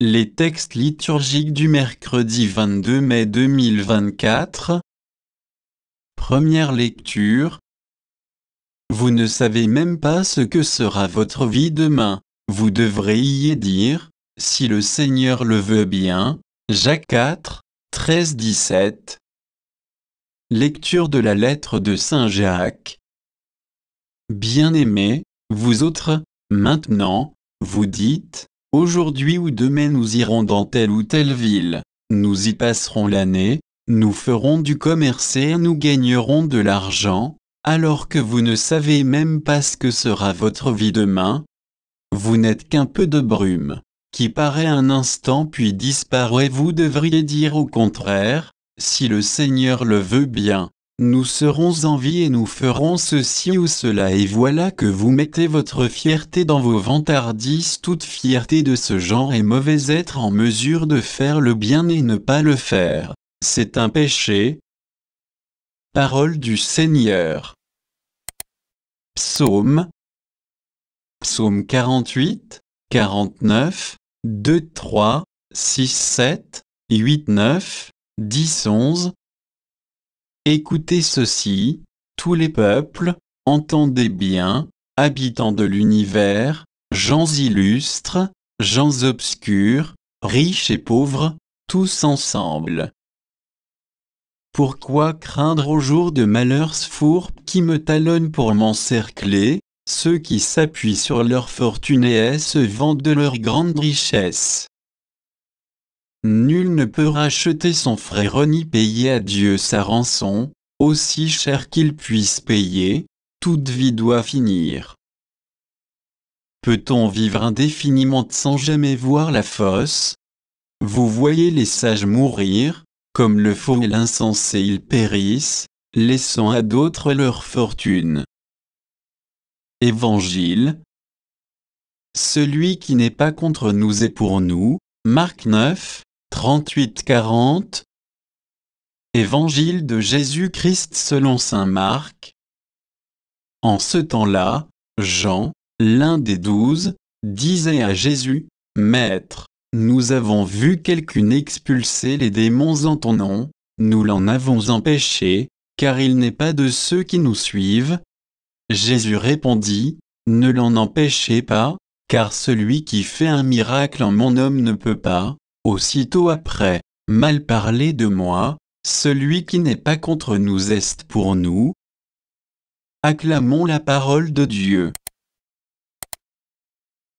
Les textes liturgiques du mercredi 22 mai 2024. Première lecture. Vous ne savez même pas ce que sera votre vie demain. Vous devriez dire, si le Seigneur le veut bien. Jacques 4, 13-17. Lecture de la lettre de Saint Jacques. Bien-aimés, vous autres, maintenant, vous dites, aujourd'hui ou demain nous irons dans telle ou telle ville, nous y passerons l'année, nous ferons du commerce et nous gagnerons de l'argent, alors que vous ne savez même pas ce que sera votre vie demain. Vous n'êtes qu'un peu de brume, qui paraît un instant puis disparaît. Vous devriez dire au contraire, si le Seigneur le veut bien, nous serons en vie et nous ferons ceci ou cela. Et voilà que vous mettez votre fierté dans vos vantardises. Toute fierté de ce genre est mauvaise. Être en mesure de faire le bien et ne pas le faire, c'est un péché. Parole du Seigneur. Psaume 48, 49, 2, 3, 6, 7, 8, 9, 10, 11. Écoutez ceci, tous les peuples, entendez bien, habitants de l'univers, gens illustres, gens obscurs, riches et pauvres, tous ensemble. Pourquoi craindre au jour de malheurs fourbes qui me talonnent pour m'encercler, ceux qui s'appuient sur leur fortune et se vantent de leur grande richesse? Nul ne peut racheter son frère ni payer à Dieu sa rançon, aussi cher qu'il puisse payer, toute vie doit finir. Peut-on vivre indéfiniment sans jamais voir la fosse? Vous voyez les sages mourir, comme le faux et l'insensé ils périssent, laissant à d'autres leur fortune. Évangile. Celui qui n'est pas contre nous est pour nous. Marc 9, 38-40. Évangile de Jésus-Christ selon saint Marc. En ce temps-là, Jean, l'un des 12, disait à Jésus, « Maître, nous avons vu quelqu'un expulser les démons en ton nom, nous l'en avons empêché, car il n'est pas de ceux qui nous suivent. » Jésus répondit, « Ne l'en empêchez pas, car celui qui fait un miracle en mon nom ne peut pas, aussitôt après, mal parler de moi, celui qui n'est pas contre nous est pour nous. » Acclamons la parole de Dieu.